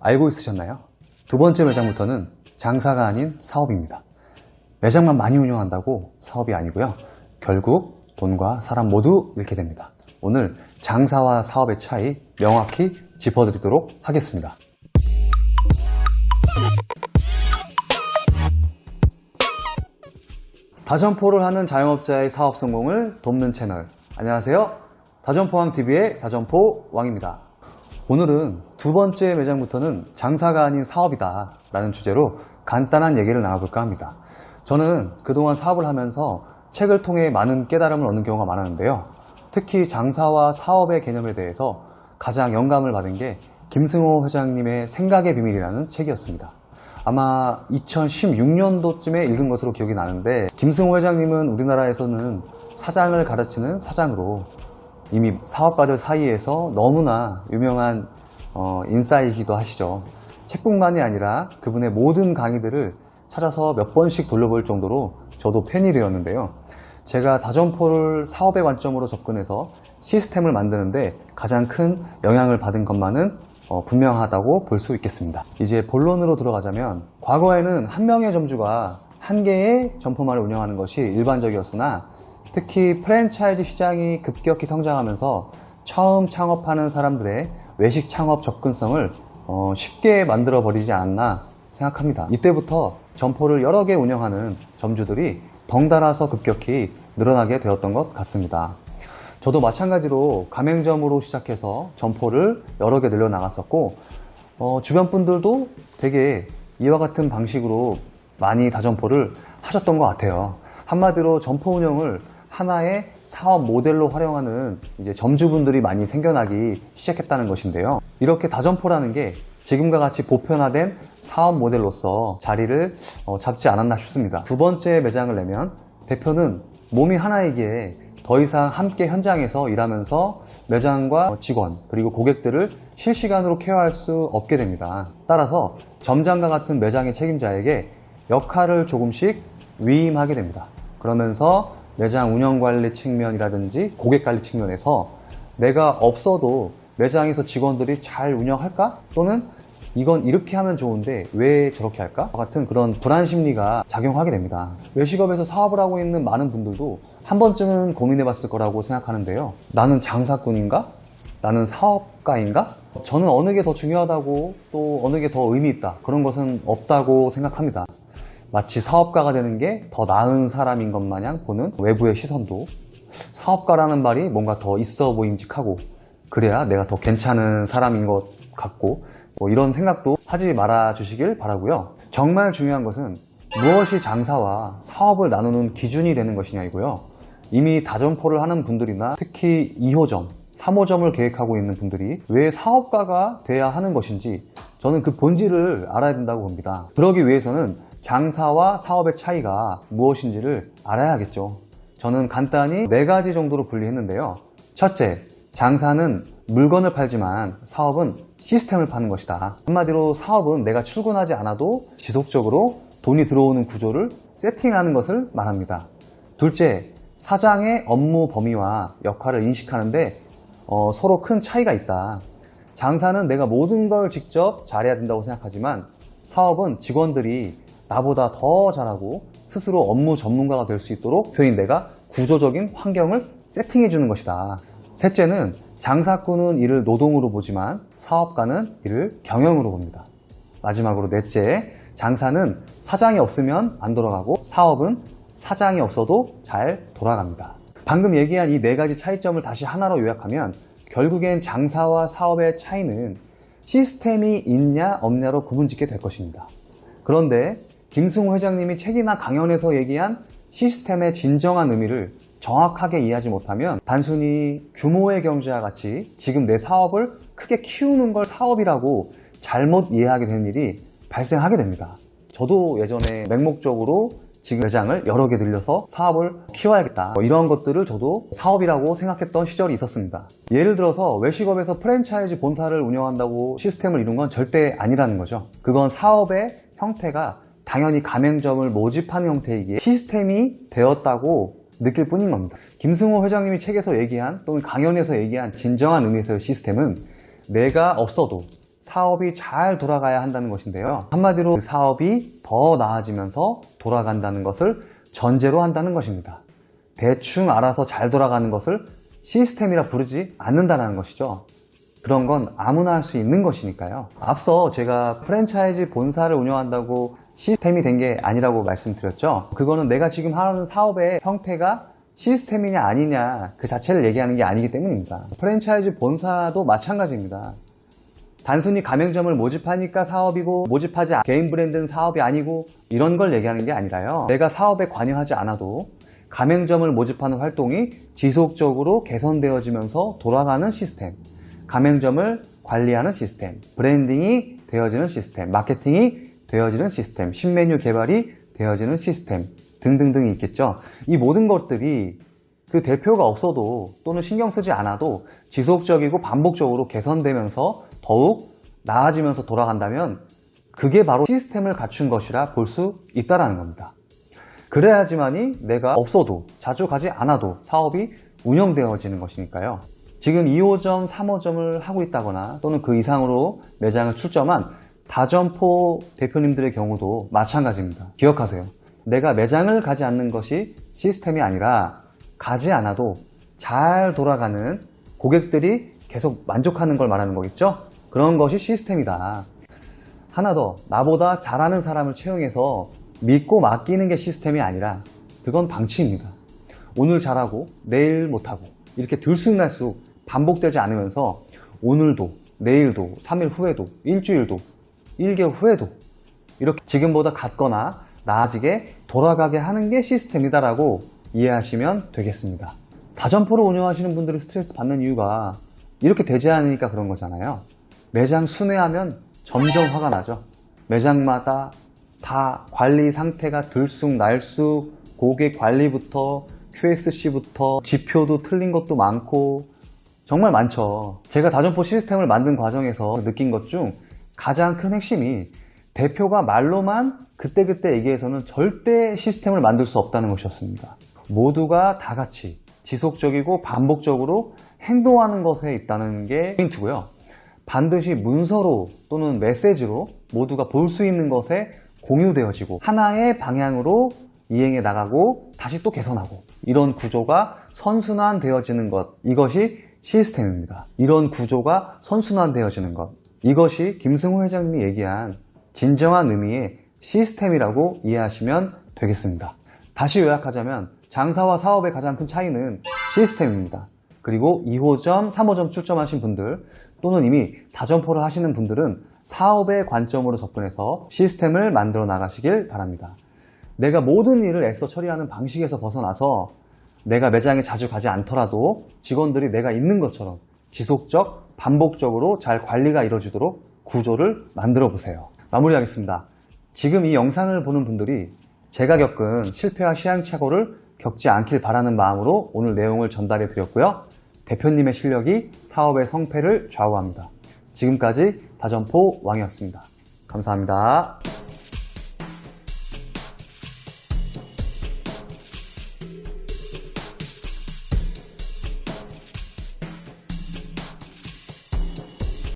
알고 있으셨나요? 두 번째 매장부터는 장사가 아닌 사업입니다. 매장만 많이 운영한다고 사업이 아니고요. 결국 돈과 사람 모두 잃게 됩니다. 오늘 장사와 사업의 차이 명확히 짚어드리도록 하겠습니다. 다점포를 하는 자영업자의 사업 성공을 돕는 채널. 안녕하세요. 다점포왕TV의 다점포 왕입니다. 오늘은 두 번째 매장부터는 장사가 아닌 사업이다 라는 주제로 간단한 얘기를 나눠볼까 합니다. 저는 그동안 사업을 하면서 책을 통해 많은 깨달음을 얻는 경우가 많았는데요. 특히 장사와 사업의 개념에 대해서 가장 영감을 받은 게 김승호 회장님의 생각의 비밀이라는 책이었습니다. 아마 2016년도쯤에 읽은 것으로 기억이 나는데, 김승호 회장님은 우리나라에서는 사장을 가르치는 사장으로 이미 사업가들 사이에서 너무나 유명한 인싸이기도 하시죠. 책뿐만이 아니라 그분의 모든 강의들을 찾아서 몇 번씩 돌려볼 정도로 저도 팬이 되었는데요. 제가 다점포를 사업의 관점으로 접근해서 시스템을 만드는데 가장 큰 영향을 받은 것만은 분명하다고 볼 수 있겠습니다. 이제 본론으로 들어가자면, 과거에는 한 명의 점주가 한 개의 점포만을 운영하는 것이 일반적이었으나, 특히 프랜차이즈 시장이 급격히 성장하면서 처음 창업하는 사람들의 외식 창업 접근성을 쉽게 만들어 버리지 않았나 생각합니다. 이때부터 점포를 여러 개 운영하는 점주들이 덩달아서 급격히 늘어나게 되었던 것 같습니다. 저도 마찬가지로 가맹점으로 시작해서 점포를 여러 개 늘려나갔었고, 주변 분들도 되게 이와 같은 방식으로 많이 다점포를 하셨던 것 같아요. 한마디로 점포 운영을 하나의 사업 모델로 활용하는 이제 점주분들이 많이 생겨나기 시작했다는 것인데요. 이렇게 다점포라는 게 지금과 같이 보편화된 사업 모델로서 자리를 잡지 않았나 싶습니다. 두 번째 매장을 내면 대표는 몸이 하나이기에 더 이상 함께 현장에서 일하면서 매장과 직원 그리고 고객들을 실시간으로 케어할 수 없게 됩니다. 따라서 점장과 같은 매장의 책임자에게 역할을 조금씩 위임하게 됩니다. 그러면서 매장 운영관리 측면이라든지 고객관리 측면에서 내가 없어도 매장에서 직원들이 잘 운영할까? 또는 이건 이렇게 하면 좋은데 왜 저렇게 할까? 같은 그런 불안 심리가 작용하게 됩니다. 외식업에서 사업을 하고 있는 많은 분들도 한 번쯤은 고민해 봤을 거라고 생각하는데요. 나는 장사꾼인가? 나는 사업가인가? 저는 어느 게 더 중요하다고, 또 어느 게 더 의미 있다, 그런 것은 없다고 생각합니다. 마치 사업가가 되는 게 더 나은 사람인 것 마냥 보는 외부의 시선도, 사업가라는 말이 뭔가 더 있어 보임직하고 그래야 내가 더 괜찮은 사람인 것 같고, 이런 생각도 하지 말아 주시길 바라고요. 정말 중요한 것은 무엇이 장사와 사업을 나누는 기준이 되는 것이냐이고요. 이미 다점포를 하는 분들이나 특히 2호점, 3호점을 계획하고 있는 분들이 왜 사업가가 돼야 하는 것인지, 저는 그 본질을 알아야 된다고 봅니다. 그러기 위해서는 장사와 사업의 차이가 무엇인지를 알아야겠죠. 저는 간단히 4가지 정도로 분리했는데요. 첫째, 장사는 물건을 팔지만 사업은 시스템을 파는 것이다. 한마디로 사업은 내가 출근하지 않아도 지속적으로 돈이 들어오는 구조를 세팅하는 것을 말합니다. 둘째, 사장의 업무 범위와 역할을 인식하는데 서로 큰 차이가 있다. 장사는 내가 모든 걸 직접 잘해야 된다고 생각하지만, 사업은 직원들이 나보다 더 잘하고 스스로 업무 전문가가 될 수 있도록 표인 내가 구조적인 환경을 세팅해 주는 것이다. 셋째는 장사꾼은 이를 노동으로 보지만 사업가는 이를 경영으로 봅니다. 마지막으로 넷째, 장사는 사장이 없으면 안 돌아가고 사업은 사장이 없어도 잘 돌아갑니다. 방금 얘기한 이 4가지 차이점을 다시 하나로 요약하면, 결국엔 장사와 사업의 차이는 시스템이 있냐 없냐로 구분짓게 될 것입니다. 그런데 김승호 회장님이 책이나 강연에서 얘기한 시스템의 진정한 의미를 정확하게 이해하지 못하면 단순히 규모의 경제와 같이 지금 내 사업을 크게 키우는 걸 사업이라고 잘못 이해하게 되는 일이 발생하게 됩니다. 저도 예전에 맹목적으로 지금 매장을 여러 개 늘려서 사업을 키워야겠다, 이런 것들을 저도 사업이라고 생각했던 시절이 있었습니다. 예를 들어서 외식업에서 프랜차이즈 본사를 운영한다고 시스템을 이룬 건 절대 아니라는 거죠. 그건 사업의 형태가 당연히 가맹점을 모집하는 형태이기에 시스템이 되었다고 느낄 뿐인 겁니다. 김승호 회장님이 책에서 얘기한, 또는 강연에서 얘기한 진정한 의미에서의 시스템은 내가 없어도 사업이 잘 돌아가야 한다는 것인데요. 한마디로 그 사업이 더 나아지면서 돌아간다는 것을 전제로 한다는 것입니다. 대충 알아서 잘 돌아가는 것을 시스템이라 부르지 않는다는 것이죠. 그런 건 아무나 할 수 있는 것이니까요. 앞서 제가 프랜차이즈 본사를 운영한다고 시스템이 된 게 아니라고 말씀드렸죠. 그거는 내가 지금 하는 사업의 형태가 시스템이냐 아니냐 그 자체를 얘기하는 게 아니기 때문입니다. 프랜차이즈 본사도 마찬가지입니다. 단순히 가맹점을 모집하니까 사업이고 모집하지 개인 브랜드는 사업이 아니고 이런 걸 얘기하는 게 아니라요. 내가 사업에 관여하지 않아도 가맹점을 모집하는 활동이 지속적으로 개선되어지면서 돌아가는 시스템, 가맹점을 관리하는 시스템, 브랜딩이 되어지는 시스템, 마케팅이 되어지는 시스템, 신메뉴 개발이 되어지는 시스템 등등등이 있겠죠. 이 모든 것들이 그 대표가 없어도 또는 신경 쓰지 않아도 지속적이고 반복적으로 개선되면서 더욱 나아지면서 돌아간다면 그게 바로 시스템을 갖춘 것이라 볼 수 있다는 겁니다. 그래야지만이 내가 없어도 자주 가지 않아도 사업이 운영되어지는 것이니까요. 지금 2호점, 3호점을 하고 있다거나 또는 그 이상으로 매장을 출점한 다점포 대표님들의 경우도 마찬가지입니다. 기억하세요. 내가 매장을 가지 않는 것이 시스템이 아니라 가지 않아도 잘 돌아가는 고객들이 계속 만족하는 걸 말하는 거겠죠? 그런 것이 시스템이다. 하나 더, 나보다 잘하는 사람을 채용해서 믿고 맡기는 게 시스템이 아니라 그건 방치입니다. 오늘 잘하고 내일 못하고 이렇게 들쑥날쑥 반복되지 않으면서 오늘도 내일도 3일 후에도 일주일도 1개월 후에도 이렇게 지금보다 같거나 나아지게 돌아가게 하는 게 시스템이다라고 이해하시면 되겠습니다. 다점포를 운영하시는 분들이 스트레스 받는 이유가 이렇게 되지 않으니까 그런 거잖아요. 매장 순회하면 점점 화가 나죠. 매장마다 다 관리 상태가 들쑥날쑥, 고객 관리부터 QSC부터 지표도 틀린 것도 많고 정말 많죠. 제가 다점포 시스템을 만든 과정에서 느낀 것 중 가장 큰 핵심이 대표가 말로만 그때그때 얘기해서는 절대 시스템을 만들 수 없다는 것이었습니다. 모두가 다 같이 지속적이고 반복적으로 행동하는 것에 있다는 게 포인트고요. 반드시 문서로 또는 메시지로 모두가 볼 수 있는 것에 공유되어지고 하나의 방향으로 이행해 나가고 다시 또 개선하고 이런 구조가 선순환되어지는 것, 이것이 시스템입니다. 이런 구조가 선순환되어지는 것, 이것이 김승호 회장님이 얘기한 진정한 의미의 시스템이라고 이해하시면 되겠습니다. 다시 요약하자면 장사와 사업의 가장 큰 차이는 시스템입니다. 그리고 2호점, 3호점 출점하신 분들 또는 이미 다점포를 하시는 분들은 사업의 관점으로 접근해서 시스템을 만들어 나가시길 바랍니다. 내가 모든 일을 애써 처리하는 방식에서 벗어나서 내가 매장에 자주 가지 않더라도 직원들이 내가 있는 것처럼 지속적, 반복적으로 잘 관리가 이루어지도록 구조를 만들어 보세요. 마무리하겠습니다. 지금 이 영상을 보는 분들이 제가 겪은 실패와 시행착오를 겪지 않길 바라는 마음으로 오늘 내용을 전달해 드렸고요. 대표님의 실력이 사업의 성패를 좌우합니다. 지금까지 다점포 왕이었습니다. 감사합니다.